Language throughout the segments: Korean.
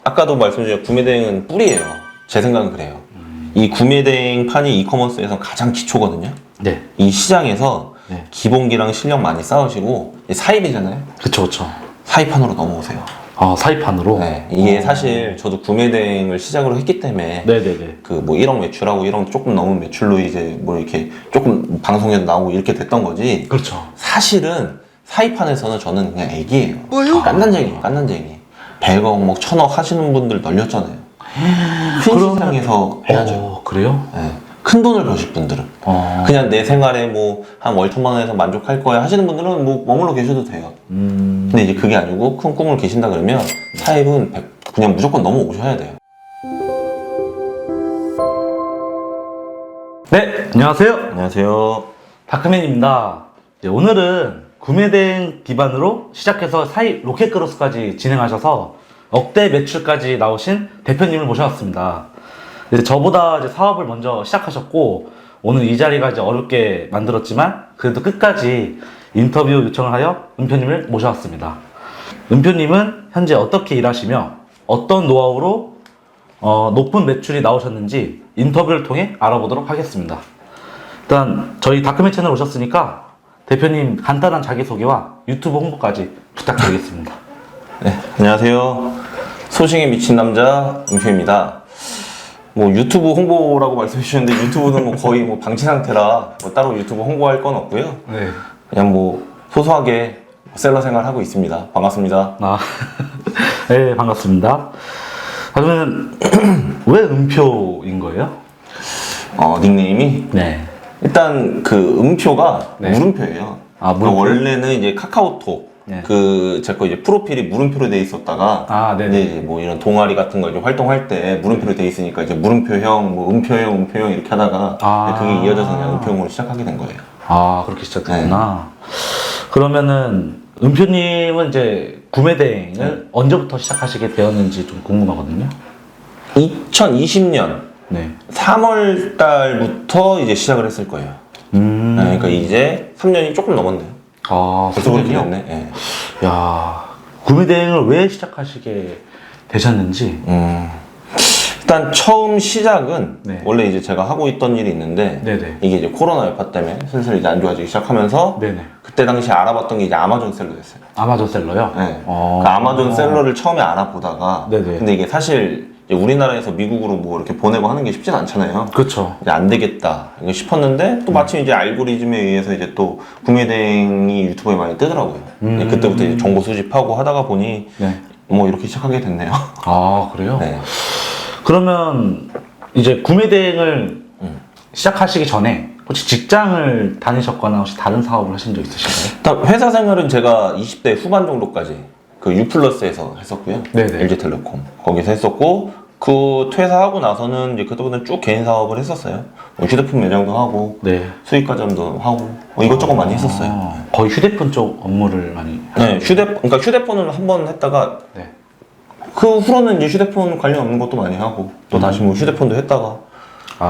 아까도 말씀드린 구매대행은 뿌리예요. 제 생각은 그래요. 이 구매대행 판이 이커머스에서 가장 기초거든요. 네. 이 시장에서 네. 기본기랑 실력 많이 쌓으시고 사입이잖아요. 그쵸. 사입판으로 넘어오세요. 아, 사입판으로? 네, 이게 사실 저도 구매대행을 시작으로 했기 때문에 네네네. 그 뭐 1억 매출하고 1억 조금 넘은 매출로 이제 뭐 이렇게 조금 방송에도 나오고 이렇게 됐던 거지. 그렇죠. 사실은 사입판에서는 저는 그냥 애기예요. 깐난쟁이에요, 깐난쟁이. 100억, 뭐 1000억 하시는 분들 널렸잖아요. 큰 시장에서 해야죠. 그래요? 네. 큰 돈을 버실 분들은 그냥 내 생활에 뭐 한 월 1000만 원에서 만족할 거야 하시는 분들은 뭐 머물러 계셔도 돼요. 근데 이제 그게 아니고 큰 꿈을 계신다 그러면 사입은 그냥 무조건 넘어오셔야 돼요. 네, 안녕하세요. 안녕하세요. 다크맨입니다. 오늘은 구매대행 기반으로 시작해서 사입 로켓크로스까지 진행하셔서 억대 매출까지 나오신 대표님을 모셔왔습니다. 이제 저보다 이제 사업을 먼저 시작하셨고 오늘 이 자리가 이제 어렵게 만들었지만 그래도 끝까지 인터뷰 요청을 하여 은표님을 모셔왔습니다. 은표님은 현재 어떻게 일하시며 어떤 노하우로 높은 매출이 나오셨는지 인터뷰를 통해 알아보도록 하겠습니다. 일단 저희 다크맨 채널 오셨으니까 대표님 간단한 자기소개와 유튜브 홍보까지 부탁드리겠습니다. 네, 안녕하세요. 소식에 미친 남자 은표입니다. 뭐 유튜브 홍보라고 말씀해 주셨는데 유튜브는 뭐 거의 뭐 방치 상태라 뭐 따로 유튜브 홍보할 건 없고요. 네. 그냥 뭐 소소하게 셀러 생활하고 있습니다. 반갑습니다. 네, 반갑습니다. 그러면 왜 은표인 거예요? 닉네임이 네. 일단 그 음표가 네. 물음표예요. 아, 물음표? 원래는 이제 카카오톡 네. 제 거 이제 프로필이 물음표로 돼 있었다가 네네. 이제 뭐 이런 동아리 같은 거 이제 활동할 때 물음표로 돼 있으니까 이제 물음표형, 뭐 음표형 이렇게 하다가 그게 이어져서 그냥 음표형으로 시작하게 된 거예요. 그렇게 시작됐구나. 그러면은 은표님은 이제 구매대행을 언제부터 시작하시게 되었는지 좀 궁금하거든요. 2020년 네. 3월 달부터 이제 시작을 했을 거예요. 네, 그러니까 이제 3년이 조금 넘었네요. 벌써 그렇게 됐네. 네. 야, 구매대행을 왜 시작하시게 되셨는지. 일단 처음 시작은 네. 원래 이제 제가 하고 있던 일이 있는데 네네. 이게 이제 코로나 여파 때문에 슬슬 이제 안 좋아지기 시작하면서 네네. 그때 당시 알아봤던 게 이제 아마존 셀러였어요. 아마존 셀러요? 네. 그 아마존 셀러를 처음에 알아보다가 네네. 근데 이게 사실 이제 우리나라에서 미국으로 뭐 이렇게 보내고 하는 게 쉽진 않잖아요. 그렇죠. 이제 안 되겠다 이거 싶었는데 또 마침 이제 알고리즘에 의해서 이제 또 구매대행이 유튜브에 많이 뜨더라고요. 그때부터 이제 정보 수집하고 하다가 보니 네. 뭐 이렇게 시작하게 됐네요. 그래요? 네. 그러면 이제 구매대행을 시작하시기 전에 혹시 직장을 다니셨거나 혹시 다른 사업을 하신 적 있으신가요? 일단 회사 생활은 제가 20대 후반 정도까지 그 유플러스에서 했었고요. 네네. LG텔레콤 거기서 했었고 그 퇴사하고 나서는 이제 그때부터는 쭉 개인 사업을 했었어요. 뭐 휴대폰 매장도 하고 네. 수익 과점도 하고 뭐 이것저것 많이 했었어요. 거의 휴대폰 쪽 업무를 많이 네, 그러니까 휴대폰을 한 번 했다가 네. 그 후로는 이제 휴대폰 관련 없는 것도 많이 하고 또 다시 뭐 휴대폰도 했다가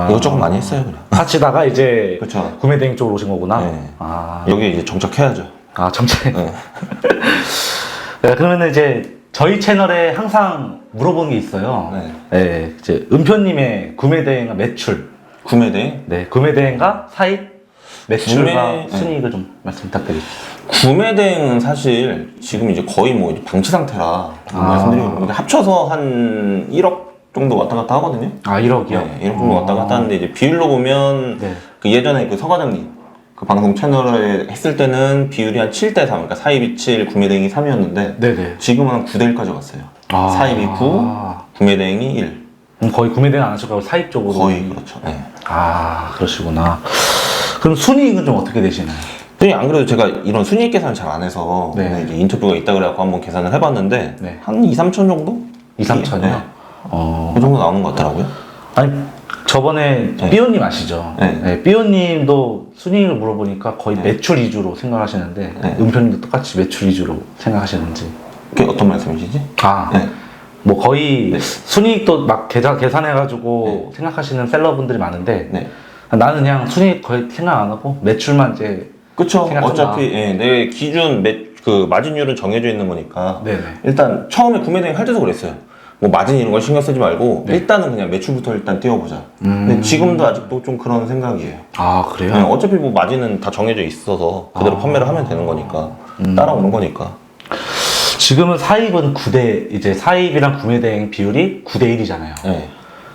이것저것 많이 했어요 그냥. 하시다가 이제 그쵸. 구매대행 쪽으로 오신 거구나. 네. 여기 이제 정착해야죠. 정책. 네. 네, 그러면 이제 저희 채널에 항상 물어보는 게 있어요. 네. 네, 이제 은표님의 구매대행과 매출. 구매대행? 네, 구매대행과 사입, 매출과 구매- 순이익을 좀 말씀 부탁드립니다. 구매대행은 사실 지금 이제 거의 뭐 이제 방치 상태라 말씀드리고 합쳐서 한 1억 정도 왔다 갔다 하거든요. 1억이요? 네, 1억 정도 왔다 갔다 하는데 이제 비율로 보면 네. 그 예전에 그 서과장님 그 방송 채널에 했을 때는 비율이 한 7대 3, 그러니까 사입이 7, 구매대행이 3이었는데 네네. 지금은 한 9대 1까지 왔어요. 사입이 9, 구매대행이 1. 거의 구매대행 안 하실 거고 사입 쪽으로. 거의 그렇죠. 네. 그러시구나. 그럼 순이익은 좀 어떻게 되시나요? 안 그래도 제가 이런 순이익 계산을 잘 안 해서 네. 오늘 이제 인터뷰가 있다 그래갖고 한번 계산을 해봤는데 네. 한 2, 3천 정도? 2, 3천이요? 네. 그 정도 나오는 것 같더라고요. 아니, 저번에 네. 삐오님 아시죠? 네. 삐오님도 순이익을 물어보니까 거의 네. 매출 위주로 생각하시는데 네. 은표님도 똑같이 매출 위주로 생각하시는지. 그게 어떤 말씀이시지? 네. 뭐 거의 네. 순이익도 막 계산해가지고 생각하시는 셀러분들이 많은데 네. 나는 그냥 순이익 거의 생각 안 하고 매출만 이제 그쵸. 생각한다. 어차피 내 기준 그 마진율은 정해져 있는 거니까 네네. 일단 처음에 구매대행 할 때도 그랬어요. 뭐 마진 이런 걸 신경 쓰지 말고 네. 일단은 그냥 매출부터 일단 띄워보자. 근데 지금도 아직도 좀 그런 생각이에요. 아, 그래요? 네, 어차피 뭐 마진은 다 정해져 있어서 그대로 판매를 하면 되는 거니까 따라오는 거니까. 지금은 사입은 9대, 이제 사입이랑 구매대행 비율이 9대 1이잖아요. 네.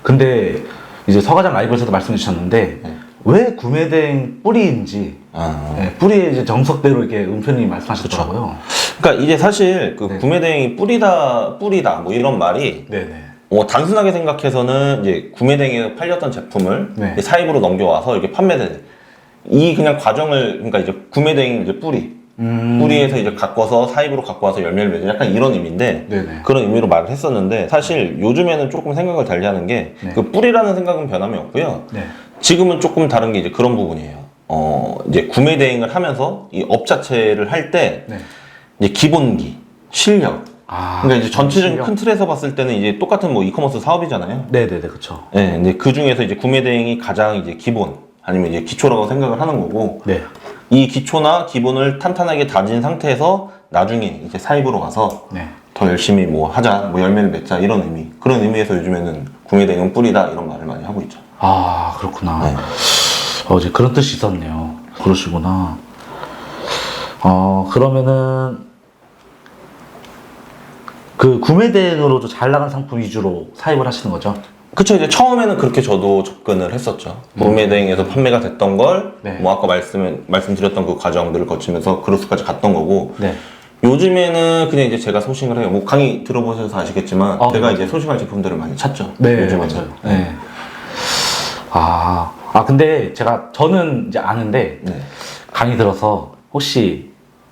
근데 이제 서과장 라이브에서도 말씀해 주셨는데, 네. 왜 구매대행 뿌리인지, 아. 네, 뿌리의 이제 정석대로 이렇게 은표님이 말씀하셨더라고요. 그러니까 이제 사실 그 네. 구매대행이 뿌리다 뭐 이런 말이 네네. 단순하게 생각해서는 이제 구매대행에 팔렸던 제품을 네. 이제 사입으로 넘겨와서 이렇게 판매되는 이 그냥 과정을 그러니까 이제 구매대행 이제 뿌리에서 이제 가꿔서 사입으로 갖고 와서 열매를 맺는 약간 이런 의미인데 네네. 그런 의미로 말을 했었는데 사실 요즘에는 조금 생각을 달리하는 게 네. 그 뿌리라는 생각은 변함이 없고요. 네. 지금은 조금 다른 게 이제 그런 부분이에요. 이제 구매 대행을 하면서 이 업 자체를 할 때 네. 이제 기본기, 실력. 아. 그러니까 이제 전체적인 실력. 큰 틀에서 봤을 때는 이제 똑같은 뭐 이커머스 사업이잖아요. 네네네, 그쵸. 네, 근데 그 중에서 이제 구매 대행이 가장 이제 기본 아니면 이제 기초라고 생각을 하는 거고 네. 이 기초나 기본을 탄탄하게 다진 상태에서 나중에 이제 사입으로 가서 네. 더 열심히 뭐 하자, 뭐 열매를 맺자 이런 의미. 그런 의미에서 요즘에는 구매 대행은 뿌리다 이런 말을 많이 하고 있죠. 아, 그렇구나. 네. 이제 그런 뜻이 있었네요. 그러시구나. 그러면은, 그 구매대행으로도 잘 나간 상품 위주로 사입을 하시는 거죠? 그쵸, 이제 처음에는 그렇게 저도 접근을 했었죠. 구매 대행에서 판매가 됐던 걸, 네. 뭐 아까 말씀드렸던 그 과정들을 거치면서 그로스까지 갔던 거고, 네. 요즘에는 그냥 이제 제가 소싱을 해요. 뭐 강의 들어보셔서 아시겠지만, 아, 제가 네. 이제 소싱할 제품들을 많이 찾죠. 네, 요즘에는. 맞아요. 네. 근데 저는 이제 아는데, 네. 강의 들어서 혹시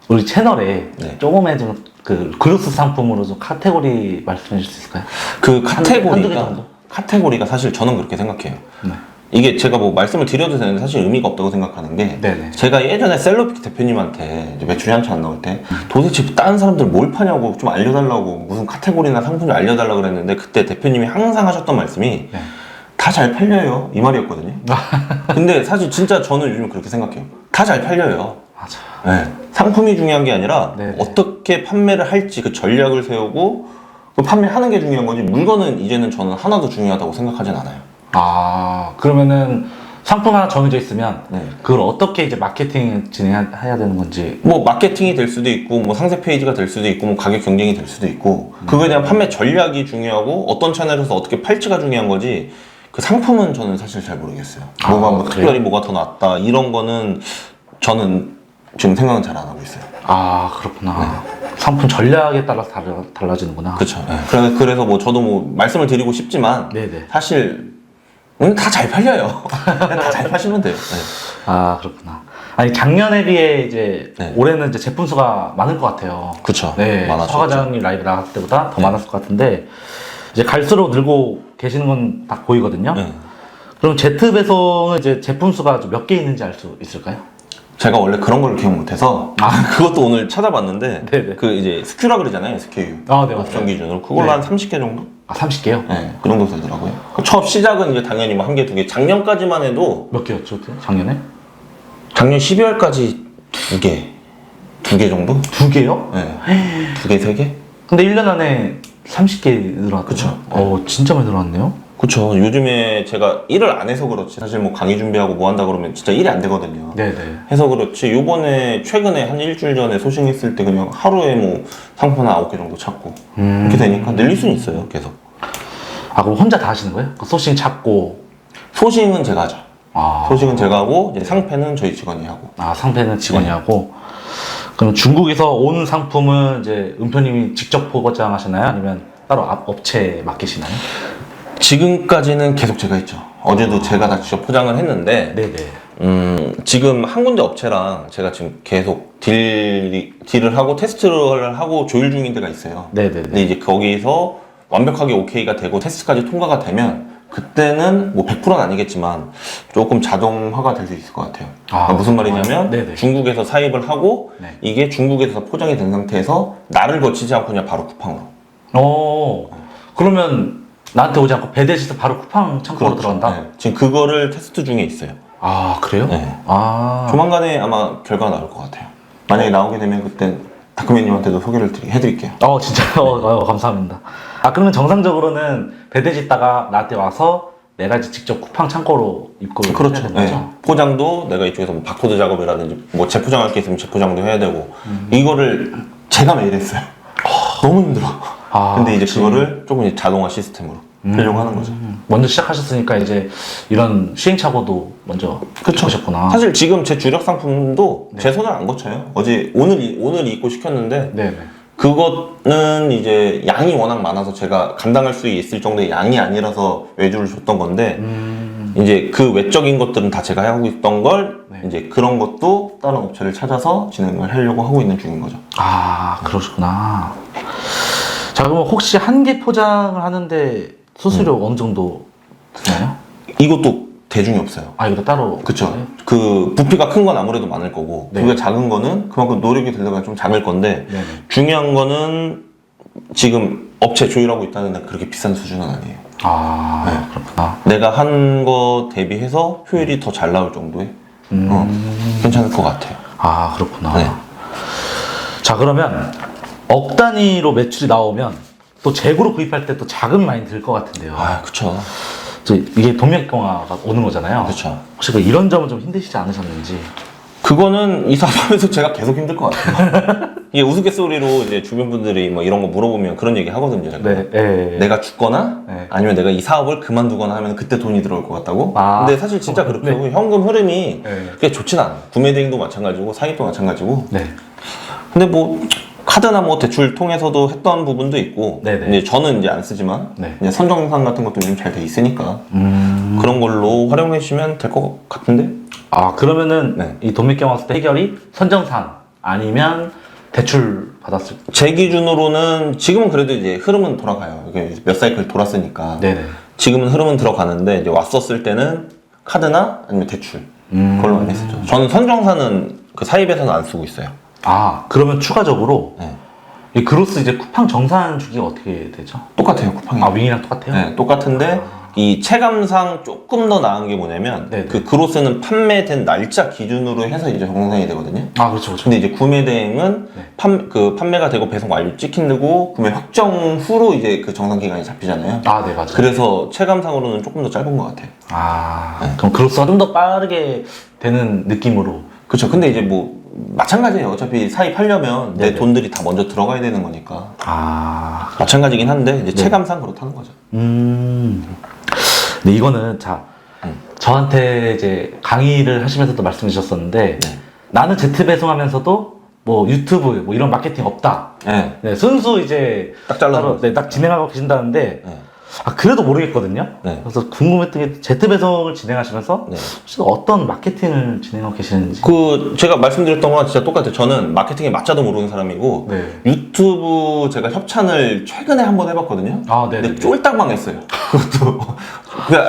우리 채널에 네. 조금의 좀 그 글로스 상품으로 좀 카테고리 말씀해 주실 수 있을까요? 그 한두 개 정도? 카테고리가 사실 저는 그렇게 생각해요. 네. 이게 제가 뭐 말씀을 드려도 되는데 사실 의미가 없다고 생각하는 게 네네. 제가 예전에 셀럽피키 대표님한테 이제 매출이 한참 안 나올 때 도대체 다른 사람들 뭘 파냐고 좀 알려달라고 무슨 카테고리나 상품 좀 알려달라고 그랬는데 그때 대표님이 항상 하셨던 말씀이 네. 다 잘 팔려요 이 말이었거든요. 근데 사실 진짜 저는 요즘 그렇게 생각해요. 다 잘 팔려요. 맞아요. 네. 상품이 중요한 게 아니라 네네. 어떻게 판매를 할지 그 전략을 세우고 그 판매하는 게 중요한 거지 물건은 이제는 저는 하나도 중요하다고 생각하진 않아요. 그러면은 상품 하나 정해져 있으면 네. 그걸 어떻게 이제 마케팅 진행해야 되는 건지. 뭐 마케팅이 될 수도 있고 뭐 상세 페이지가 될 수도 있고 뭐 가격 경쟁이 될 수도 있고 그거에 대한 판매 전략이 중요하고 어떤 채널에서 어떻게 팔지가 중요한 거지 그 상품은 저는 사실 잘 모르겠어요. 뭐가 뭐 그래요? 특별히 뭐가 더 낫다 이런 거는 저는 지금 생각은 잘 안 하고 있어요. 그렇구나. 상품 전략에 따라서 달라지는구나. 그렇죠. 그래서 뭐 저도 뭐 말씀을 드리고 싶지만 네네. 사실 다 잘 팔려요. 다 잘 파시면 돼요. 네. 그렇구나. 아니, 작년에 비해 이제 네. 올해는 이제 제품 수가 많을 것 같아요. 그쵸. 네. 많아졌죠. 서 과장님 라이브 나갔을 때보다 더 네. 많았을 것 같은데 이제 갈수록 늘고 계시는 건 딱 보이거든요. 네. 그럼 제트 배송은 이제 제품 수가 몇 개 있는지 알 수 있을까요? 제가 원래 그런 걸 기억 못해서 그것도 오늘 찾아봤는데 네네. 그 이제 SKU라 그러잖아요. SKU. 네, 맞아요. 옵션 기준으로 그걸로 네. 한 30개 정도? 30개요? 네, 그 정도 되더라고요. 그 처음 시작은 이제 당연히 뭐 한 개, 두 개. 작년까지만 해도 몇 개였죠, 그때? 작년에? 작년 12월까지 두 개 정도? 2개요? 네. 두 개, 세 개? 근데 1년 안에 30개 늘어났죠? 그쵸. 진짜 많이 늘어났네요? 그쵸. 요즘에 제가 일을 안 해서 그렇지. 사실 뭐 강의 준비하고 뭐 한다 그러면 진짜 일이 안 되거든요. 네네. 해서 그렇지. 요번에 최근에 한 일주일 전에 소싱했을 때 그냥 하루에 뭐 상품 한 9개 정도 찾고. 이렇게 되니까 늘릴 수는 있어요. 계속. 그럼 혼자 다 하시는 거예요? 그 소싱 찾고. 소싱은 제가 하죠. 아. 소식은 제가 하고 이제 상패는 저희 직원이 하고. 상패는 직원이 하고. 그럼 중국에서 온 상품은 이제 은표님이 직접 포장하시나요? 아니면 따로 업체에 맡기시나요? 지금까지는 계속 제가 했죠. 어제도 제가 다 직접 포장을 했는데 네네. 지금 한 군데 업체랑 제가 지금 계속 딜을 하고 테스트를 하고 조율 중인 데가 있어요. 네네네. 근데 이제 거기서 완벽하게 오케이가 되고 테스트까지 통과가 되면 그때는 뭐 100%는 아니겠지만 조금 자동화가 될 수 있을 것 같아요. 그러니까 무슨 말이냐면 네네. 중국에서 사입을 하고 네. 이게 중국에서 포장이 된 상태에서 나를 거치지 않고 그냥 바로 쿠팡으로. 그러면 나한테 오지 않고 배대시서 바로 쿠팡 창고로 들어간다? 네. 지금 그거를 테스트 중에 있어요. 그래요? 네. 조만간에 아마 결과가 나올 것 같아요. 만약에 나오게 되면 그때 다크맨님한테도 소개를 해드릴게요. 진짜요? 감사합니다. 그러면 정상적으로는 배대지 있다가 나한테 와서 내가 이제 직접 쿠팡 창고로 입고를 그렇죠. 해야 되는 거죠? 네. 포장도 내가 이쪽에서 뭐 바코드 작업이라든지 뭐 재포장할 게 있으면 재포장도 해야 되고 이거를 제가 매일 했어요. 너무 힘들어. 근데 이제 그거를 조금 이제 자동화 시스템으로 하려고 하는 거죠. 먼저 시작하셨으니까 이제 이런 시행착오도 먼저 겪으셨구나. 사실 지금 제 주력 상품도 제 손을 안 거쳐요. 오늘 입고 시켰는데 네네. 그거는 이제 양이 워낙 많아서 제가 감당할 수 있을 정도의 양이 아니라서 외주를 줬던 건데 이제 그 외적인 것들은 다 제가 하고 있던 걸 이제 그런 것도 다른 업체를 찾아서 진행을 하려고 하고 있는 중인 거죠. 그러시구나. 자, 그럼 혹시 한 개 포장을 하는데 수수료 어느 정도 드나요? 이것도 대중이 없어요. 이거 따로. 그쵸. 그 부피가 큰 건 아무래도 많을 거고 네. 부피가 작은 거는 그만큼 노력이 들어가 좀 작을 건데 네네. 중요한 거는 지금 업체 조율하고 있다는데 그렇게 비싼 수준은 아니에요. 그렇구나. 내가 한 거 대비해서 효율이 더 잘 나올 정도의 괜찮을 것 같아요. 그렇구나. 네. 자, 그러면 억 단위로 매출이 나오면 또 재고로 구입할 때 또 자금 많이 들 것 같은데요. 그쵸. 이게 동맥경화가 오는 거잖아요. 그쵸. 혹시 이런 점은 좀 힘드시지 않으셨는지? 그거는 이 사업하면서 제가 계속 힘들 것 같아요. 이게 우스갯소리로 이제 주변 분들이 뭐 이런 거 물어보면 그런 얘기 하거든요. 제가. 내가 죽거나 아니면 내가 이 사업을 그만두거나 하면 그때 돈이 들어올 것 같다고. 근데 사실 진짜 그렇게 하고 현금 흐름이 그게 좋진 않아요. 구매 대행도 마찬가지고 사입도 마찬가지고. 근데 뭐 카드나 뭐 대출 통해서도 했던 부분도 있고 이제 저는 이제 안 쓰지만 이제 선정상 같은 것도 좀 잘 돼 있으니까 그런 걸로 활용해 주시면 될 것 같은데. 그러면은 이 동맥경 왔을 때 해결이 선정상 아니면 대출 받았을 때? 제 기준으로는 지금은 그래도 이제 흐름은 돌아가요. 이게 몇 사이클 돌았으니까. 지금은 흐름은 들어가는데 이제 왔었을 때는 카드나 아니면 대출 그걸로 많이 했었죠. 저는 선정사는 그 사입에서는 안 쓰고 있어요. 그러면 추가적으로 이 그로스 이제 쿠팡 정산 주기가 어떻게 되죠? 똑같아요, 쿠팡이. 윙이랑 똑같아요? 네, 똑같은데 이 체감상 조금 더 나은 게 뭐냐면 그 그로스는 판매된 날짜 기준으로 해서 이제 정산이 되거든요. 그렇죠. 근데 이제 구매 대행은 판매가 되고 배송 완료 찍힌다고 구매 확정 후로 이제 그 정산 기간이 잡히잖아요. 네, 맞아요. 그래서 체감상으로는 조금 더 짧은 것 같아요. 그럼 그로스가 좀 더 빠르게 되는 느낌으로. 그렇죠. 근데 이제 뭐 마찬가지예요. 어차피 사입하려면 내 돈들이 다 먼저 들어가야 되는 거니까. 마찬가지긴 한데 이제 체감상 그렇다는 거죠. 근데 이거는 저한테 이제 강의를 하시면서도 말씀해 주셨었는데 나는 제트 배송하면서서 뭐 유튜브 뭐 이런 마케팅 없다. 순수 이제 딱 잘라서 딱 진행하고 계신다는데 그래도 모르겠거든요. 그래서 궁금했던 게 제트 배송을 진행하시면서 혹시 어떤 마케팅을 진행하고 계시는지. 제가 말씀드렸던 거랑 진짜 똑같아요. 저는 마케팅에 맞자도 모르는 사람이고 유튜브 제가 협찬을 최근에 한번 해봤거든요. 근데 쫄딱 망했어요. 그것도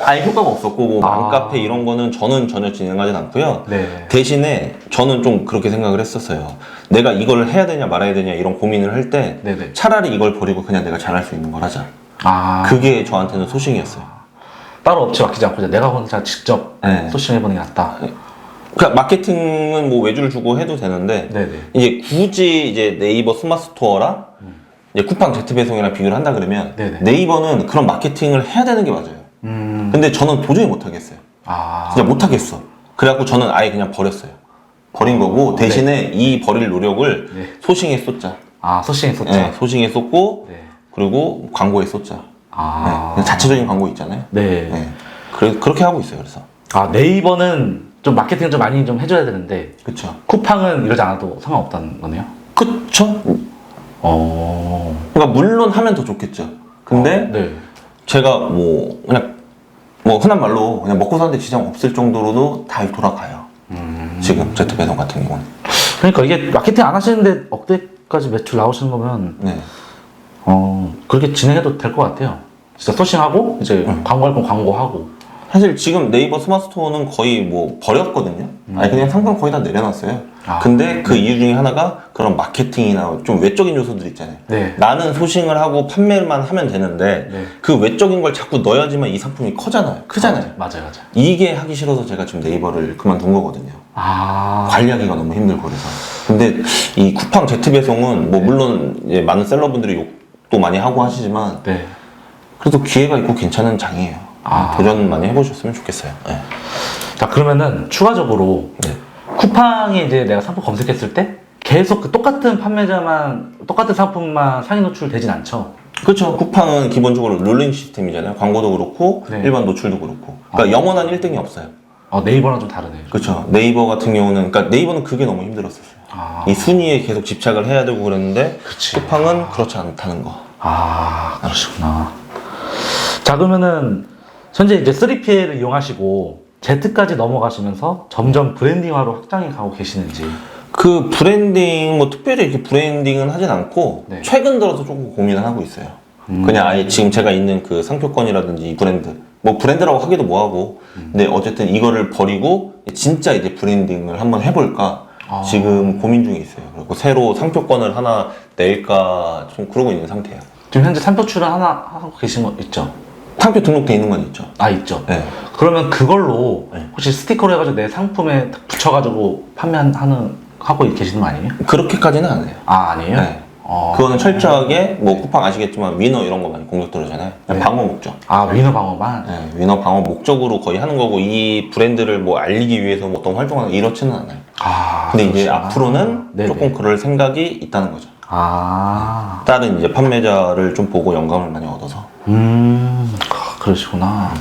아예 효과가 없었고 뭐 맘카페 이런 거는 저는 전혀 진행하진 않고요. 대신에 저는 좀 그렇게 생각을 했었어요. 내가 이걸 해야 되냐 말아야 되냐 이런 고민을 할 때 차라리 이걸 버리고 그냥 내가 잘할 수 있는 걸 하자. 그게 저한테는 소싱이었어요. 따로 업체 맡기지 않고 내가 혼자 직접 소싱해보는 게 낫다. 그러니까 마케팅은 뭐 외주를 주고 해도 되는데 이제 굳이 이제 네이버 스마트 스토어랑 이제 쿠팡 제트 배송이랑 비교를 한다 그러면 네이버는 그런 마케팅을 해야 되는 게 맞아요. 근데 저는 도저히 못 하겠어요. 진짜 못 하겠어. 그래갖고 저는 아예 그냥 버렸어요. 버린 거고 대신에 이 버릴 노력을 소싱에 쏟자. 소싱에 쏟자. 소싱에 쏟고 그리고 광고에 쏟자. 자체적인 광고 있잖아요. 그렇게 하고 있어요. 그래서 네이버는 좀 마케팅을 좀 많이 좀 해줘야 되는데 그쵸. 쿠팡은 이러지 않아도 상관없다는 거네요. 그쵸. 그러니까 물론 하면 더 좋겠죠. 근데 제가 그냥 흔한 말로 그냥 먹고 사는데 지장 없을 정도로도 다 돌아가요. 지금 제트 배송 같은 경우는. 그러니까 이게 마케팅 안 하시는데 억대까지 매출 나오시는 거면 그렇게 진행해도 될 것 같아요. 진짜 소싱하고 이제 광고할 건 광고하고. 사실 지금 네이버 스마트 스토어는 거의 뭐 버렸거든요. 아니 그냥 상품 거의 다 내려놨어요. 근데 그 이유 중에 하나가 그런 마케팅이나 좀 외적인 요소들 있잖아요. 나는 소싱을 하고 판매만 하면 되는데 그 외적인 걸 자꾸 넣어야지만 이 상품이 크잖아요. 맞아요. 이게 하기 싫어서 제가 지금 네이버를 그만둔 거거든요. 관리하기가 너무 힘들고 그래서. 근데 이 쿠팡 제트 배송은 뭐 물론 이제 많은 셀러분들이 욕도 많이 하고 하시지만 네. 그래도 기회가 있고 괜찮은 장이에요. 도전 많이 해보셨으면 좋겠어요. 네. 자, 그러면은 추가적으로 네. 쿠팡에 이제 내가 상품 검색했을 때 계속 그 똑같은 판매자만 똑같은 상품만 상위 노출되진 않죠. 그렇죠. 쿠팡은 기본적으로 롤링 시스템이잖아요. 광고도 그렇고 네. 일반 노출도 그렇고. 그러니까 영원한 1등이 없어요. 네이버랑 좀 다르네요. 그렇죠. 네이버 같은 경우는 그러니까 네이버는 그게 너무 힘들었었어요. 이 순위에 계속 집착을 해야 되고 그랬는데 그치. 쿠팡은 그렇지 않다는 거. 그러시구나. 자, 그러면은 현재 이제 3PL을 이용하시고 Z까지 넘어가시면서 점점 브랜딩화로 확장해 가고 계시는지. 그 브랜딩 뭐 특별히 이렇게 브랜딩은 하진 않고 네. 최근 들어서 조금 고민을 하고 있어요. 그냥 아예 지금 제가 있는 그 상표권이라든지 이 브랜드 뭐 브랜드라고 하기도 뭐하고 근데 어쨌든 이거를 버리고 진짜 이제 브랜딩을 한번 해볼까 지금 고민 중에 있어요. 그리고 새로 상표권을 하나 낼까 좀 그러고 있는 상태예요. 지금 현재 상표 출연 하나 하고 계신 거 있죠? 상표 등록돼 있는 건 있죠. 있죠. 네. 그러면 그걸로 네. 혹시 스티커로 해가지고 내 상품에 딱 붙여가지고 하고 계시는 거 아니에요? 그렇게까지는 안 해요. 아니에요? 네. 그거는 철저하게 뭐 쿠팡 아시겠지만 위너 이런 거 많이 공격 들어오잖아요. 네. 방어 목적. 위너 방어만? 네, 위너 방어 목적으로 거의 하는 거고 이 브랜드를 뭐 알리기 위해서 뭐 어떤 활동을 이렇지는 않아요. 근데 이제 그러시구나. 앞으로는 네네. 조금 그럴 생각이 있다는 거죠. 다른 이제 판매자를 좀 보고 영감을 많이 얻어서. 그러시구나.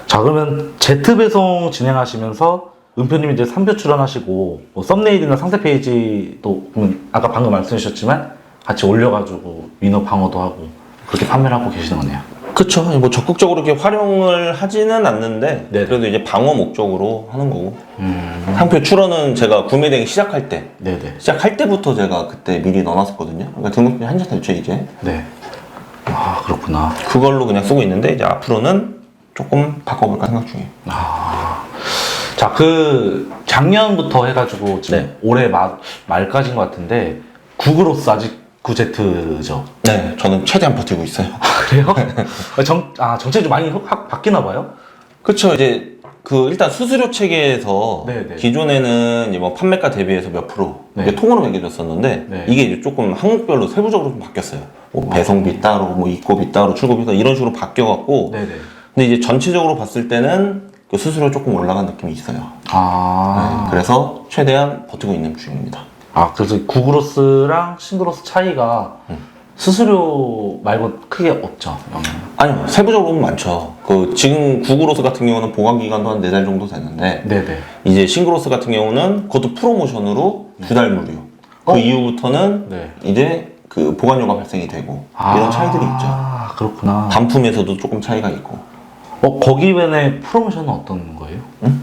자, 그러면 Z 배송 진행하시면서 은표님이 이제 3표 출연하시고 뭐 썸네일이나 상세 페이지도 보면 아까 방금 말씀하셨지만 같이 올려가지고 위너 방어도 하고 그렇게 판매를 하고 계시는 거네요. 그쵸. 뭐 적극적으로 이렇게 활용을 하지는 않는데 네네. 그래도 이제 방어 목적으로 하는 거고. 상표 출원은 제가 구매대행 시작할 때 네네. 시작할 때부터 제가 그때 미리 넣어놨었거든요. 그러니까 등록금이 한참 됐죠 이제. 네. 그렇구나. 그걸로 그냥 쓰고 있는데 이제 앞으로는 조금 바꿔볼까 생각 중이에요. 자, 그 작년부터 해가지고 지금 네. 올해 말까지인 것 같은데 구글로스 아직 9Z죠. 네, 저는 최대한 버티고 있어요. 그래요? 정책이 좀 많이 확 바뀌나 봐요? 그쵸. 이제 그 일단 수수료 체계에서 네네. 기존에는 이제 뭐 판매가 대비해서 몇 프로 네. 이게 통으로 매겨졌었는데 네. 이게 이제 조금 항목별로 세부적으로 좀 바뀌었어요. 뭐 배송비 따로, 뭐 입고비 따로, 출고비 따로 이런 식으로 바뀌어갖고 네네. 근데 이제 전체적으로 봤을 때는 그 수수료 조금 올라간 느낌이 있어요. 네, 그래서 최대한 버티고 있는 중입니다. 그래서 구글로스랑 싱글로스 차이가 수수료 말고 크게 없죠, 영향은. 아니요, 세부적으로 보면 많죠. 그 지금 구글로스 같은 경우는 보관 기간도 한 4달 정도 됐는데 네네. 이제 싱글로스 같은 경우는 그것도 프로모션으로 2달 무료. 그 이후부터는 네. 이제 그 보관료가 발생이 되고 이런 차이들이 있죠. 그렇구나. 반품에서도 조금 차이가 있고. 거기 외에 프로모션은 어떤 거예요?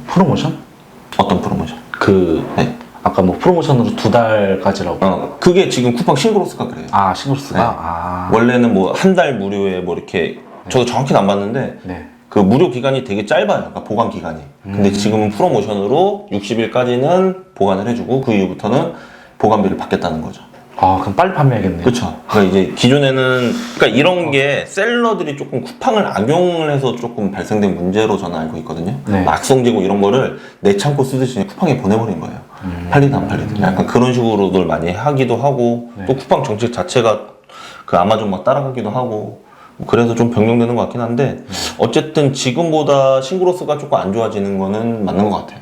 프로모션? 어떤 프로모션? 네. 아까 뭐 프로모션으로 2달까지라고. 그게 지금 쿠팡 싱글로스가 그래요. 싱글로스가? 원래는 뭐 한 달 무료에 뭐 이렇게 저도 정확히는 안 봤는데 네. 그 무료 기간이 되게 짧아요. 그러니까 보관 기간이. 근데 지금은 프로모션으로 60일까지는 보관을 해주고 그 이후부터는 보관비를 받겠다는 거죠. 그럼 빨리 판매하겠네요. 그렇죠. 그러니까 이제 기존에는 그러니까 이런 게 셀러들이 조금 쿠팡을 악용을 해서 조금 발생된 문제로 저는 알고 있거든요. 네. 악성재고 이런 거를 내 창고 쓰듯이 그냥 쿠팡에 보내버린 거예요. 팔리든 안 팔리든 약간 그런 식으로들 많이 하기도 하고 네. 또 쿠팡 정책 자체가 그 아마존 막 따라가기도 하고 뭐 그래서 좀 변경되는 것 같긴 한데 어쨌든 지금보다 싱글로스가 조금 안 좋아지는 거는 맞는 것 같아요.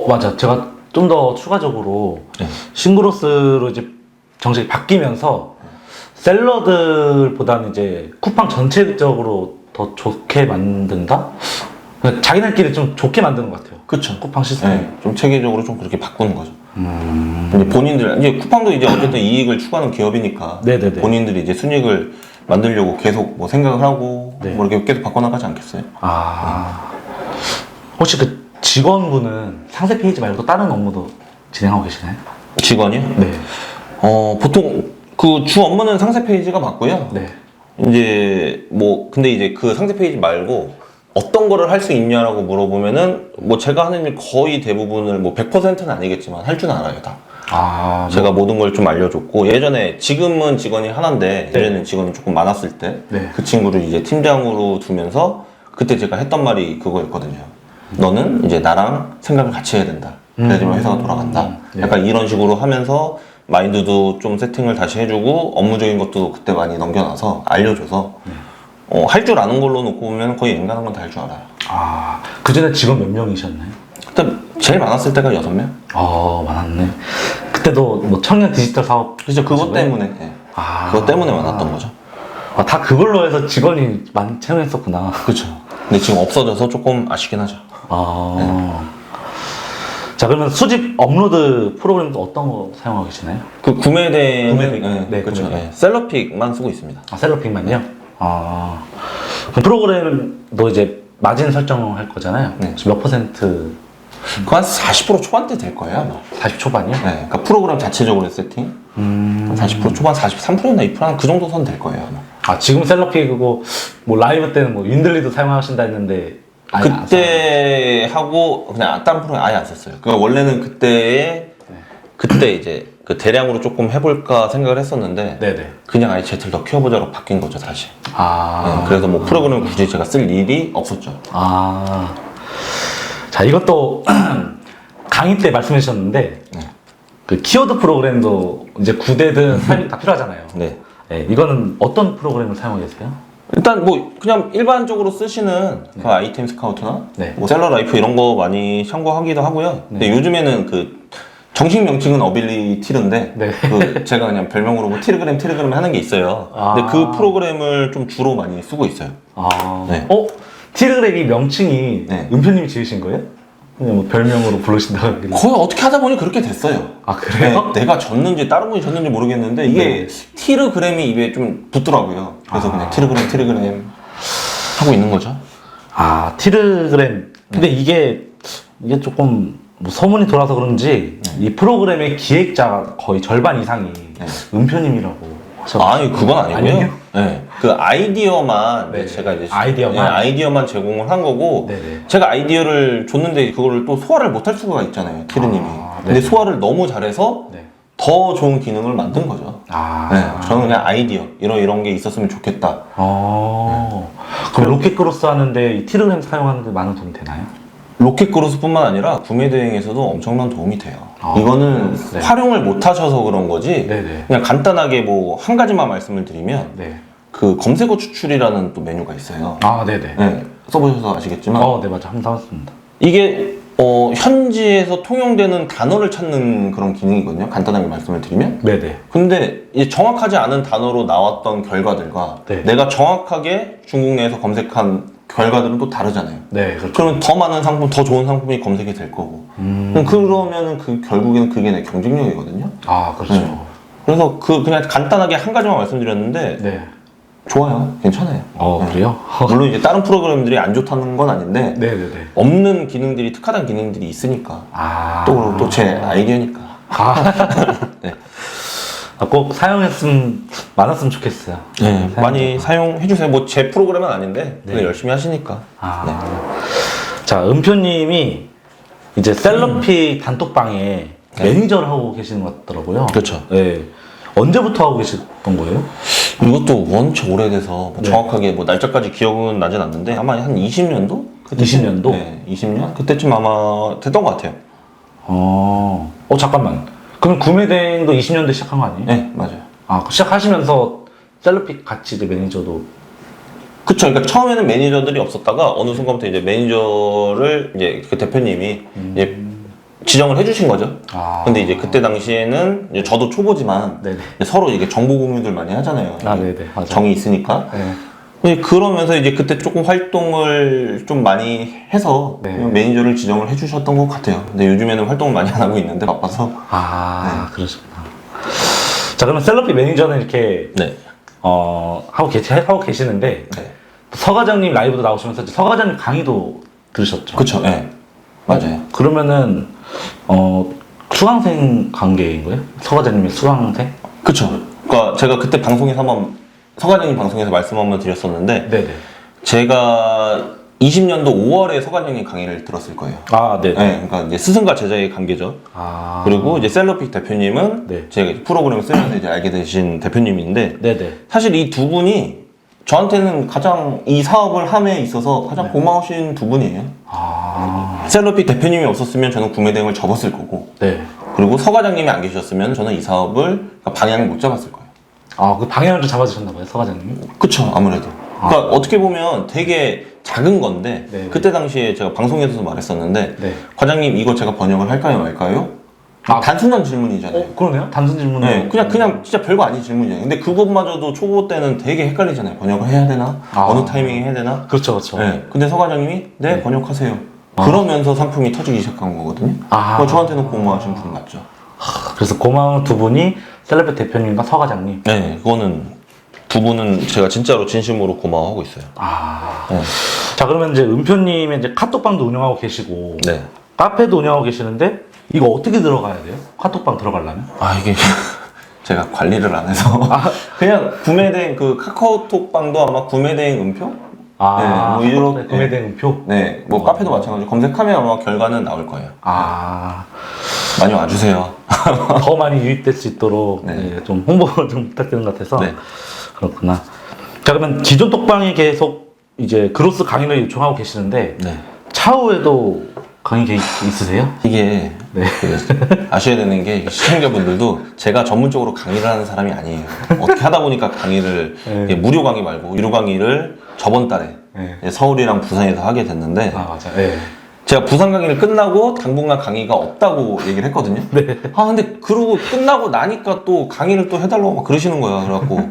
맞아. 제가 좀 더 추가적으로 네. 싱글로스로 이제 정책이 바뀌면서 셀러들보다는 이제 쿠팡 전체적으로 더 좋게 만든다? 그러니까 자기네끼리 좀 좋게 만드는 것 같아요. 그렇죠. 쿠팡 시스템. 네, 좀 체계적으로 좀 그렇게 바꾸는 거죠. 이제 본인들 이제 쿠팡도 이제 어쨌든 이익을 추구하는 기업이니까 네네네. 본인들이 이제 순이익을 만들려고 계속 뭐 생각을 하고 네. 뭐 이렇게 계속 바꿔나가지 않겠어요? 혹시 그 직원분은 상세 페이지 말고 또 다른 업무도 진행하고 계시나요? 직원이요? 네. 보통 그 주 업무는 상세 페이지가 맞고요. 네. 이제 뭐 근데 이제 그 상세 페이지 말고 어떤 거를 할 수 있냐라고 물어보면은 뭐 제가 하는 일 거의 대부분을 뭐 100%는 아니겠지만 할 줄 알아요 다. 제가 모든 걸 좀 알려줬고 예전에 지금은 직원이 하나인데 예전에는 직원이 조금 많았을 때 그 친구를 이제 팀장으로 두면서 그때 제가 했던 말이 그거였거든요. 너는 이제 나랑 생각을 같이 해야 된다. 그래야지만 회사가 돌아간다. 네. 약간 이런 식으로 하면서 마인드도 좀 세팅을 다시 해주고 업무적인 것도 그때 많이 넘겨놔서 알려줘서 할 줄 아는 걸로 놓고 보면 거의 앵간한 건 다 할 줄 알아요. 아, 그 전에 직원 몇 명이셨나요? 그때 제일 많았을 때가 6명? 많았네. 그때도 뭐 청년 디지털 사업. 그죠, 그것 하시고요? 때문에. 그것 때문에 많았던 거죠. 다 그걸로 해서 직원이 많이 채용했었구나. 그렇죠. 근데 지금 없어져서 조금 아쉽긴 하죠. 자, 그러면 수집 업로드 프로그램도 어떤 거 사용하고 계시나요? 그 구매된 구매된, 네, 네, 그렇죠. 구매된. 네, 셀러픽만 쓰고 있습니다. 셀러픽만요? 그 프로그램도 이제 마진 설정할 거잖아요. 네. 몇 퍼센트? 그한 40% 초반대 될 거예요, 아마. 40 초반이요? 네, 그러니까 프로그램 자체적으로 세팅. 40% 초반, 43%나 2%한 그 정도 선 될 거예요, 아마. 지금 셀러픽이고 뭐 라이브 때는 뭐 윈들리도 사용하신다 했는데 아예 안 그때 하고 그냥 다른 프로그램 아예 안 썼어요. 그 원래는 그때 이제 그 대량으로 조금 해볼까 생각을 했었는데 네네. 그냥 아예 제트를 더 키워보자로 바뀐 거죠, 다시. 아. 그래서 뭐 프로그램을 굳이 제가 쓸 일이 없었죠. 자, 이것도 강의 때 말씀해 주셨는데 그 키워드 프로그램도 이제 9대든 3이 다 필요하잖아요. 네. 네, 이거는 어떤 프로그램을 사용하고 계세요? 일단 뭐 그냥 일반적으로 쓰시는 그 아이템 스카우트나 네. 뭐 셀러 라이프 이런 거 많이 참고하기도 하고요. 근데 요즘에는 그 정식 명칭은 어빌리티르인데 네. 그 제가 그냥 별명으로 뭐 티르그램 하는 게 있어요. 근데 그 프로그램을 좀 주로 많이 쓰고 있어요. 네. 티르그램이 명칭이 네. 은표님이 지으신 거예요? 그냥 뭐 별명으로 부르신다고 하길래. 거의 어떻게 하다 보니 그렇게 됐어요. 그래요? 네, 내가 졌는지 다른 분이 졌는지 모르겠는데 이게 티르그램이 입에 좀 붙더라고요. 그래서 그냥 티르그램 하고 있는 거죠. 티르그램. 근데 이게 조금 뭐 소문이 돌아서 그런지 이 프로그램의 기획자 거의 절반 이상이 은표님이라고. 아니 그건 아니고요. 아니에요? 네, 그 아이디어만 네. 제가 이제 아이디어만? 아이디어만 제공을 한 거고 네네. 제가 아이디어를 줬는데 그거를 또 소화를 못할 수가 있잖아요, 티르님이. 근데 네. 소화를 너무 잘해서 네. 더 좋은 기능을 만든 거죠. 네, 저는 그냥 아이디어 이런 게 있었으면 좋겠다. 그럼 로켓크로스 하는데 이 티르그램 사용하는데 많은 도움이 되나요? 로켓크로스뿐만 아니라 구매 대행에서도 엄청난 도움이 돼요. 이거는 네. 활용을 못 하셔서 그런 거지. 네네. 그냥 간단하게 뭐 한 가지만 말씀을 드리면 네. 그 검색어 추출이라는 또 메뉴가 있어요. 네네. 네, 써보셔서 아시겠지만 네, 맞아. 한번 사봤습니다. 이게 현지에서 통용되는 단어를 찾는 그런 기능이거든요. 간단하게 말씀을 드리면. 네네. 근데 이제 정확하지 않은 단어로 나왔던 결과들과 네. 내가 정확하게 중국 내에서 검색한 결과들은 또 다르잖아요. 네, 그렇죠. 그러면 더 많은 상품, 더 좋은 상품이 검색이 될 거고. 그러면은 결국에는 그게 내 경쟁력이거든요. 그렇죠. 그래서 그냥 간단하게 한 가지만 말씀드렸는데 네. 좋아요. 괜찮아요. 그래요? 물론 이제 다른 프로그램들이 안 좋다는 건 아닌데 네네네. 없는 기능들이 특화된 기능들이 있으니까 또 제 아이디어니까. 네. 꼭 사용했으면 많았으면 좋겠어요. 네, 많이 사용해 주세요. 뭐 제 프로그램은 아닌데 근데 열심히 하시니까. 네. 자, 은표님이 이제 셀럽픽 단톡방에 매니저를 하고 계시는 것 같더라고요. 그렇죠. 네. 언제부터 하고 계셨던 거예요? 이것도 원체 오래돼서 뭐 정확하게 뭐 날짜까지 기억은 나진 않는데 아마 한 20년도? 20년도? 네, 20년? 그때쯤 아마 됐던 것 같아요. 잠깐만. 그럼 구매 대행도 20년대 시작한 거 아니에요? 네, 맞아요. 시작하시면서 셀럽픽 같이 이제 매니저도. 그쵸. 그러니까 처음에는 매니저들이 없었다가 어느 순간부터 이제 매니저를 이제 그 대표님이 이제 지정을 해주신 거죠. 근데 이제 그때 당시에는 이제 저도 초보지만 네네. 서로 이게 정보 공유들 많이 하잖아요. 네네. 맞아요. 정이 있으니까. 네. 그러면서 이제 그때 조금 활동을 좀 많이 해서 네. 매니저를 지정을 해주셨던 것 같아요. 근데 요즘에는 활동을 많이 안 하고 있는데 바빠서. 그러시구나. 자, 그러면 셀럽픽 매니저는 이렇게 네. 하고 계시는데 네. 서 과장님 라이브도 나오시면서 서 과장님 강의도 들으셨죠? 그쵸. 네. 맞아요. 그러면은 수강생 관계인 거예요? 서 과장님이 수강생? 그쵸. 그러니까 제가 그때 방송에서 한번 서과장님 방송에서 말씀 한번 드렸었는데 네네. 제가 20년도 5월에 서과장님 강의를 들었을 거예요. 네. 네, 그러니까 이제 스승과 제자의 관계죠. 그리고 이제 셀럽픽 대표님은 네. 제가 이제 프로그램을 쓰면서 이제 알게 되신 대표님인데 네네. 사실 이 두 분이 저한테는 가장 이 사업을 함에 있어서 가장 고마우신 두 분이에요. 셀럽비 대표님이 없었으면 저는 구매 대행을 접었을 거고, 네. 그리고 서 과장님이 안 계셨으면 저는 이 사업을 방향을 못 잡았을 거예요. 아, 그 방향을 좀 잡아주셨나봐요, 서 과장님. 그쵸, 아무래도. 그러니까 어떻게 보면 되게 작은 건데, 네. 그때 당시에 제가 방송에서도 말했었는데, 네. 과장님 이거 제가 번역을 할까요 말까요? 단순한 질문이잖아요. 그러네요. 단순 질문은. 네, 그냥 진짜 별거 아닌 질문이잖아요. 근데 그것마저도 초보 때는 되게 헷갈리잖아요. 번역을 해야 되나? 어느 타이밍에 해야 되나? 그렇죠, 그렇죠. 네, 근데 서 과장님이 네, 번역하세요. 그러면서 상품이 터지기 시작한 거거든요. 그거 저한테는 고마우신 분 맞죠? 그래서 고마운 두 분이 셀럽비 대표님과 서 과장님. 네, 그거는 두 분은 제가 진짜로 진심으로 고마워하고 있어요. 네. 자, 그러면 이제 은표님의 이제 카톡방도 운영하고 계시고, 네. 카페도 운영하고 계시는데, 이거 어떻게 들어가야 돼요? 카톡방 들어가려면? 이게 제가 관리를 안 해서 그냥 구매대행 그 카카오톡방도 아마 구매대행 은표? 네, 뭐 이런 구매된 은표? 네, 뭐 카페도 마찬가지로 검색하면 아마 결과는 나올 거예요. 많이 와주세요. 더 많이 유입될 수 있도록 네, 좀 홍보를 좀 부탁드리는 것 같아서 네. 그렇구나. 자, 그러면 기존 톡방에 계속 이제 그로스 강의를 요청하고 계시는데 네. 차후에도 강의 계획 있으세요? 이게 네. 아셔야 되는 게 시청자분들도 제가 전문적으로 강의를 하는 사람이 아니에요. 어떻게 하다 보니까 강의를 네. 무료 강의 말고 유료 강의를 저번 달에 네. 서울이랑 부산에서 하게 됐는데 맞아. 네. 제가 부산 강의를 끝나고 당분간 강의가 없다고 얘기를 했거든요. 네. 근데 그러고 끝나고 나니까 또 강의를 또 해달라고 막 그러시는 거야. 그래갖고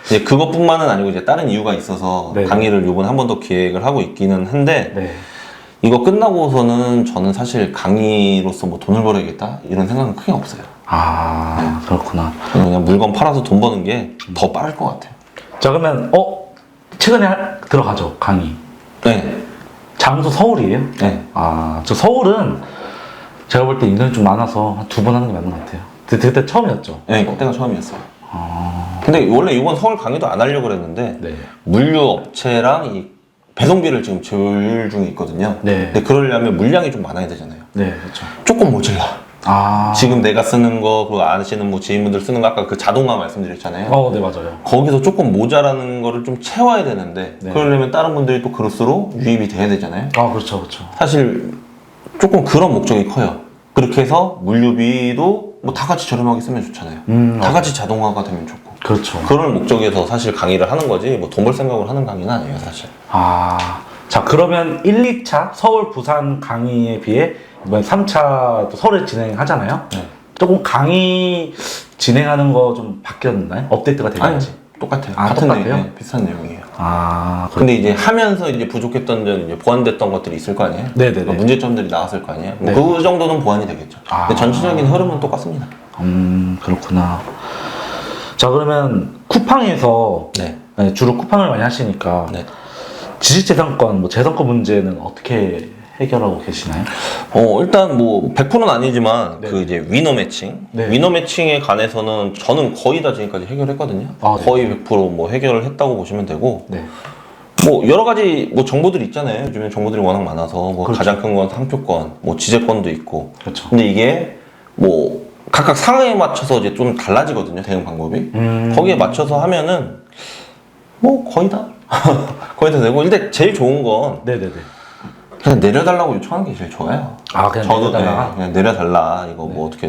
이제 그것뿐만은 아니고 이제 다른 이유가 있어서 네. 강의를 요번에 한 번 더 기획을 하고 있기는 한데 네. 이거 끝나고서는 저는 사실 강의로서 뭐 돈을 벌어야겠다 이런 생각은 크게 없어요. 그렇구나. 저는 그냥 물건 팔아서 돈 버는 게 더 빠를 것 같아요. 자, 그러면 최근에 들어가죠, 강의. 네. 장소 서울이에요? 네. 저 서울은 제가 볼 때 인원이 좀 많아서 한 2번 하는 게 맞는 것 같아요. 그때 처음이었죠? 네, 그때가 처음이었어요. 근데 원래 이번 서울 강의도 안 하려고 그랬는데 네. 물류 업체랑 이 배송비를 지금 조율 중에 있거든요. 네. 근데 그러려면 물량이 좀 많아야 되잖아요. 네, 그렇죠. 조금 모자라. 지금 지금 내가 쓰는 거, 그리고 아시는 뭐 지인분들 쓰는 거 아까 그 자동화 말씀드렸잖아요. 네, 맞아요. 거기서 조금 모자라는 거를 좀 채워야 되는데 네. 그러려면 다른 분들이 또 그로스로 유입이 돼야 되잖아요. 그렇죠. 사실 조금 그런 목적이 커요. 그렇게 해서 물류비도 뭐 다 같이 저렴하게 쓰면 좋잖아요. 다 같이 자동화가 되면 좋고. 그렇죠. 그런 목적에서 사실 강의를 하는 거지 뭐 돈 벌 생각을 하는 강의는 아니에요, 사실. 자, 그러면 1, 2차 서울, 부산 강의에 비해 이번 3차 또 서울에 진행하잖아요. 네. 조금 강의 진행하는 거 좀 바뀌었나요? 업데이트가 되는지? 똑같아요. 똑같아요? 네, 비슷한 내용이에요. 그럼 근데 이제 하면서 이제 부족했던 점은 이제 보완됐던 것들이 있을 거 아니에요? 네네네. 뭐 문제점들이 나왔을 거 아니에요? 네. 그 정도는 보완이 되겠죠. 근데 전체적인 흐름은 똑같습니다. 그렇구나. 자, 그러면 쿠팡에서 네. 주로 쿠팡을 많이 하시니까 네. 지식재산권, 뭐 재산권 문제는 어떻게 해결하고 계시나요? 일단 뭐 100%는 아니지만 네. 그 이제 위너 매칭, 네. 위너 매칭에 관해서는 저는 거의 다 지금까지 해결했거든요. 네. 거의 100%뭐 해결을 했다고 보시면 되고, 네. 뭐 여러 가지 뭐 정보들이 있잖아요. 요즘에 정보들이 워낙 많아서 뭐 그렇죠. 가장 큰 건 상표권, 뭐 지재권도 있고. 그렇죠. 근데 이게 뭐 각각 상황에 맞춰서 이제 좀 달라지거든요. 대응 방법이. 거기에 맞춰서 하면은 뭐 거의 다 거의 다 되고. 근데 제일 좋은 건 네네네. 그냥 내려달라고 요청하는 게 제일 좋아요. 그냥 저도 내려달라? 네, 그냥 내려달라. 이거 뭐 어떻게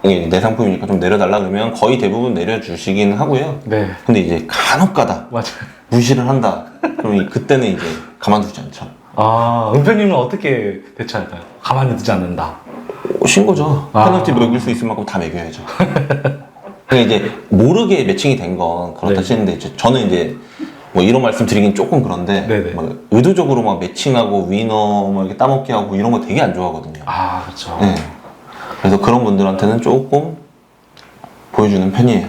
이게 내 상품이니까 좀 내려달라 그러면 거의 대부분 내려주시긴 하고요. 네. 근데 이제 간혹가다 맞아요. 무시를 한다. 그럼 그때는 이제 가만두지 않죠. 은표님은 어떻게 대처할까요? 가만히 두지 않는다. 신고죠. 페널티 매길 수 있을 만큼 다 매겨야죠. 근데 이제 모르게 매칭이 된 건 그렇다 네. 치는데 이제 저는 이제 뭐 이런 말씀 드리긴 조금 그런데 네네. 막 의도적으로 막 매칭하고 위너 막 이렇게 따먹게 하고 이런 거 되게 안 좋아하거든요. 그렇죠. 네. 그래서 그런 분들한테는 조금 보여주는 편이에요.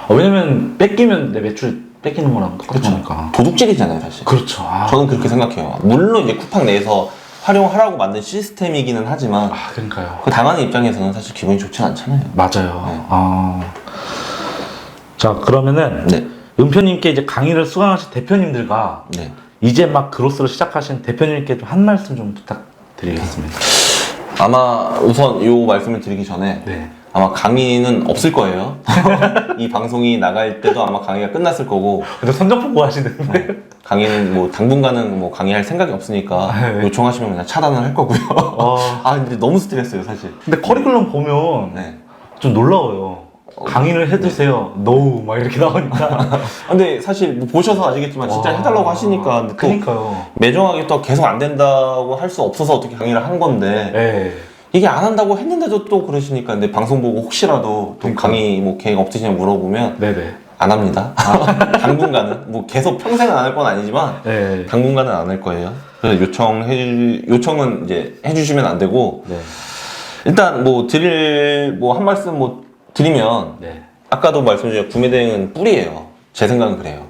왜냐면 뺏기면 내 매출 뺏기는 거랑 똑같으니까. 도둑질이잖아요, 사실. 그렇죠. 저는 그렇게 생각해요. 물론 이제 쿠팡 내에서 활용하라고 만든 시스템이기는 하지만 그러니까요. 그 당하는 입장에서는 사실 기분이 좋진 않잖아요. 맞아요. 자, 그러면은 네. 은표님께 이제 강의를 수강하신 대표님들과 네. 이제 막 그로스를 시작하신 대표님께 좀 한 말씀 좀 부탁드리겠습니다. 아마 우선 이 말씀을 드리기 전에 네. 아마 강의는 없을 거예요. 이 방송이 나갈 때도 아마 강의가 끝났을 거고. 근데 선정 보고 하시는데. 강의는 뭐 당분간은 뭐 강의할 생각이 없으니까 네. 요청하시면 그냥 차단을 할 거고요. 아 근데 너무 스트레스예요 사실. 근데 커리큘럼 보면 네. 좀 놀라워요. 강의를 해주세요. No 막 이렇게 나오니까. 근데 사실 뭐 보셔서 아시겠지만 진짜 와. 해달라고 하시니까 근데 또 그니까요. 매정하게 또 계속 안 된다고 할 수 없어서 어떻게 강의를 한 건데 네. 이게 안 한다고 했는데도 또 그러시니까 근데 방송 보고 혹시라도 또 그러니까. 강의 뭐 계획 없으시냐 물어보면 네네. 안 합니다. 당분간은 뭐 계속 평생은 안 할 건 아니지만 네. 당분간은 안 할 거예요. 그래서 요청은 이제 해주시면 안 되고 네. 일단 뭐 드릴 뭐 한 말씀 뭐 드리면 네. 아까도 말씀드린 구매 대행은 뿔이에요. 제 생각은 그래요.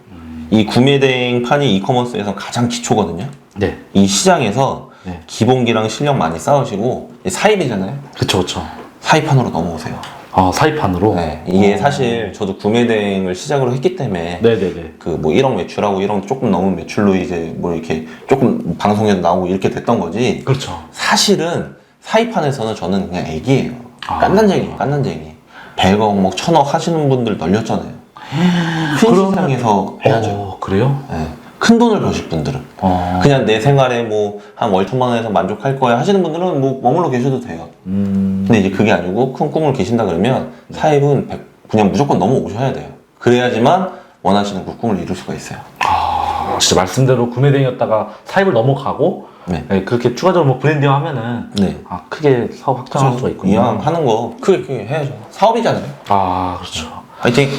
이 구매 대행판이 이커머스에서 가장 기초거든요. 네. 이 시장에서 네. 기본기랑 실력 많이 쌓으시고 사입이잖아요. 그쵸, 그쵸. 사입판으로 넘어오세요. 아, 사입판으로? 네, 이게 사실 저도 구매 대행을 시작으로 했기 때문에 네네네. 그 뭐 1억 매출하고 1억 조금 넘은 매출로 이제 뭐 이렇게 조금 방송에도 나오고 이렇게 됐던 거지. 그렇죠. 사실은 사입판에서는 저는 그냥 애기예요. 아. 깐난쟁이에요, 깐난쟁이. 100억, 뭐 1000억 하시는 분들 널렸잖아요. 큰 시장에서 해야죠. 그래요? 네. 큰 돈을 버실 분들은. 그냥 내 생활에 뭐 한 월 1000만 원에서 만족할 거야 하시는 분들은 뭐 머물러 계셔도 돼요. 근데 이제 그게 아니고 큰 꿈을 계신다 그러면 사입은 그냥 무조건 넘어오셔야 돼요. 그래야지만 원하시는 그 꿈을 이룰 수가 있어요. 아, 진짜 말씀대로 구매대행이었다가 사입을 넘어가고 네. 네, 그렇게 추가적으로 뭐 브랜딩 하면은 네. 아, 크게 사업 확장할 수가 있군요. 이왕 하는 거 크게 해야죠. 사업이잖아요. 아, 그렇죠. 파이팅!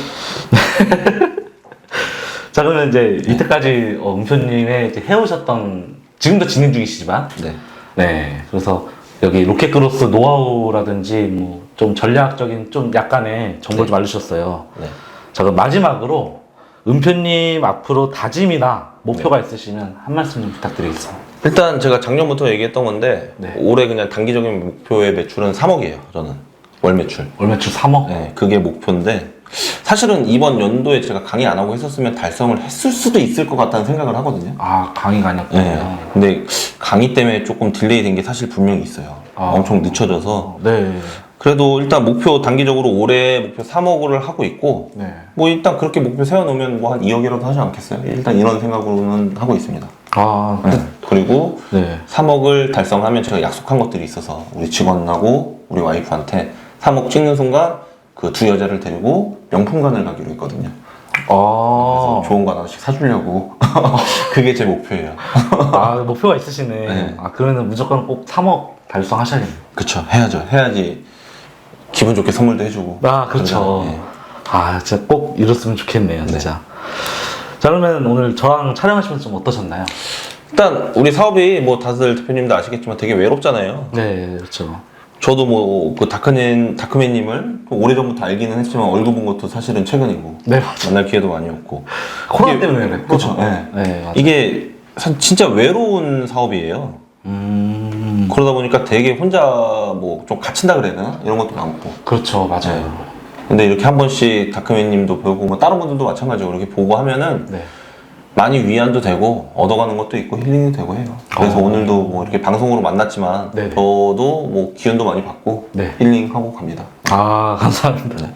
자, 그러면 이제 이때까지 은표님의 이제 해오셨던, 지금도 진행 중이시지만, 네. 네, 그래서 여기 로켓그로스 노하우라든지 뭐 좀 전략적인 좀 약간의 정보를 좀 알려주셨어요. 네. 자, 그럼 마지막으로 은표님 앞으로 다짐이나 목표가 있으시면 한 말씀 좀 부탁드리겠습니다. 일단 제가 작년부터 얘기했던 건데 네. 올해 그냥 단기적인 목표의 매출은 3억이에요. 저는 월 매출. 월 매출 3억? 네, 그게 목표인데 사실은 이번 연도에 제가 강의 안 하고 했었으면 달성을 했을 수도 있을 것 같다는 생각을 하거든요. 아, 강의가 아니었군요. 네. 근데 강의 때문에 조금 딜레이 된 게 사실 분명히 있어요. 아. 엄청 늦춰져서. 네. 그래도 일단 목표 단기적으로 올해 목표 3억을 하고 있고 네. 뭐 일단 그렇게 목표 세워놓으면 뭐 한 2억이라도 하지 않겠어요? 일단 이런 생각으로는 하고 있습니다. 아, 네. 그리고 네. 3억을 달성하면 제가 약속한 것들이 있어서 우리 직원하고 우리 와이프한테 3억 찍는 순간 그 두 여자를 데리고 명품관을 가기로 했거든요. 그래서 아, 좋은 거 하나씩 사주려고. 그게 제 목표예요. 아, 목표가 있으시네. 네. 아, 그러면 무조건 꼭 3억 달성하셔야겠네요. 그쵸, 해야죠. 해야지 기분 좋게 선물도 해주고. 아, 그렇죠. 그러잖아요. 예. 아, 진짜 꼭 이뤘으면 좋겠네요, 진짜. 자, 그러면 오늘 저랑 촬영하시면서 좀 어떠셨나요? 일단 우리 사업이 뭐 다들 대표님도 아시겠지만 되게 외롭잖아요. 네, 그렇죠. 저도 뭐 그 다크맨님을 오래전부터 알기는 했지만 얼굴 본 것도 사실은 최근이고 네, 맞아. 만날 기회도 많이 없고 코로나 이게- 때문에 그래. 그쵸, 네, 네, 맞아. 이게 진짜 외로운 사업이에요. 그러다 보니까 되게 혼자 뭐 좀 갇힌다 그래야 되나? 이런 것도 많고. 그렇죠, 맞아요. 근데 이렇게 한 번씩 다크맨님도 보고 뭐 다른 분들도 마찬가지로 이렇게 보고 하면은 네. 많이 위안도 되고 얻어가는 것도 있고 힐링도 되고 해요. 그래서 오늘도 뭐 이렇게 방송으로 만났지만 네네. 저도 뭐 기운도 많이 받고 네. 힐링하고 갑니다. 아, 감사합니다.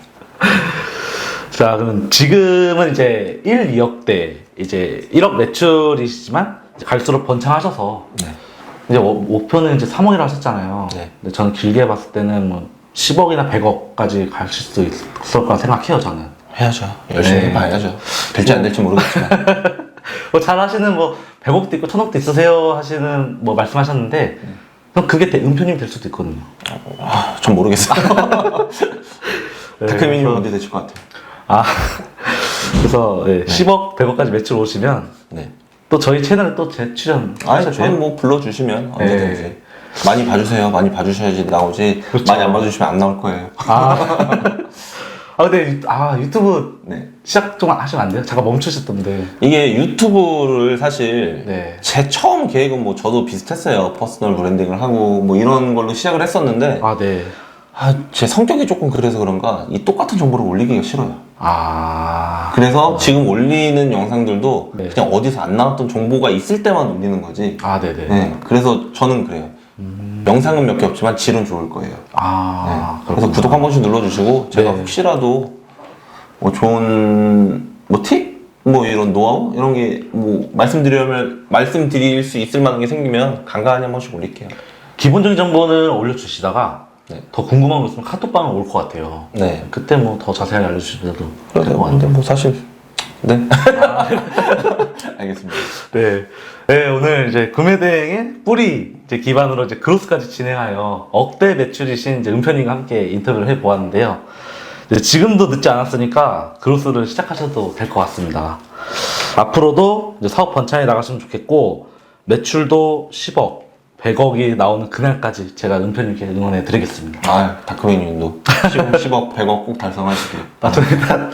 자, 그럼 지금은 이제 1, 2억대, 이제 1억 매출이시지만 이제 갈수록 번창하셔서 네. 이제 목표는 이제 3억이라 하셨잖아요. 네. 근데 저는 길게 봤을 때는 뭐 10억이나 100억까지 가실 수 있을 거라 생각해요, 저는. 해야죠. 열심히 네. 해봐야죠. 될지 안 될지 모르겠지만. 뭐 잘 하시는 뭐 100억도 있고 1000억도 있으세요 하시는 뭐 말씀하셨는데 그럼 그게 은표님이 될 수도 있거든요. 아, 전 모르겠어요. 네, 다크맨님이 그래서- 언제 되실 것 같아요. 아, 그래서 10억, 100억까지 매출 오시면 네. 또 저희 채널에 또 재출연 아니, 하셔도 저는 돼요. 뭐 불러주시면 언제든지. 네. 많이 봐주세요. 많이 봐주셔야지 나오지. 그렇죠. 많이 안 봐주시면 안 나올 거예요. 근데 유튜브 네. 시작 좀 하시면 안 돼요? 잠깐 멈추셨던데. 이게 유튜브를 사실 네. 제 처음 계획은 뭐 저도 비슷했어요. 퍼스널 브랜딩을 하고 뭐 이런 걸로 시작을 했었는데 아, 네. 제 성격이 조금 그래서 그런가 이 똑같은 정보를 올리기가 싫어요. 아, 그래서 지금 올리는 영상들도 네. 그냥 어디서 안 나왔던 정보가 있을 때만 올리는 거지. 아, 네네. 네, 그래서 저는 그래요. 영상은 몇 개 없지만 질은 좋을 거예요. 아, 그래서 구독 한 번씩 눌러주시고 제가 네. 혹시라도 뭐 좋은 뭐 팁? 뭐 이런 노하우? 이런 게 뭐 말씀드릴 수 있을 만한 게 생기면 간간히 한 번씩 올릴게요. 기본적인 정보는 올려주시다가 네. 더 궁금한 거 있으면 카톡방에 올 것 같아요. 네. 그때 뭐 더 자세하게 알려주셔도 될 그래요. 것 근데 같아요. 뭐 사실 네. 알겠습니다. 네. 네, 오늘 이제 구매 대행의 뿌리 이제 기반으로 이제 그로스까지 진행하여 억대 매출이신 이제 은편이가 함께 인터뷰를 해 보았는데요. 이제 지금도 늦지 않았으니까 그로스를 시작하셔도 될 것 같습니다. 앞으로도 이제 사업 번창해 나가시면 좋겠고 매출도 10억, 100억이 나오는 그날까지 제가 은편이께 응원해 드리겠습니다. 아, 다크메뉴도 10억, 100억 꼭 달성하시길. 나도 일단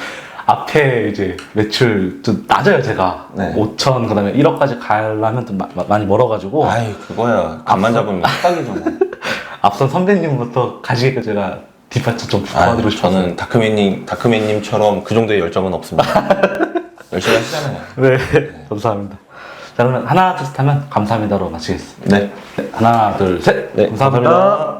앞에 이제 매출 좀 낮아요 제가. 네. 5천 그다음에 1억까지 가려면 좀 많이 멀어가지고 아이, 그거야. 감만 잡으면 딱이죠. 뭐. 앞선 선배님부터 가시게 제가 뒷받침 좀 도와드리고 싶어서. 저는 다크맨님처럼 그 정도의 열정은 없습니다. 열심히 하시잖아요. 네, 감사합니다. 자 그러면 하나 둘 셋 하면 감사합니다로 마치겠습니다. 네. 네, 하나 둘 셋. 네, 감사합니다. 감사합니다.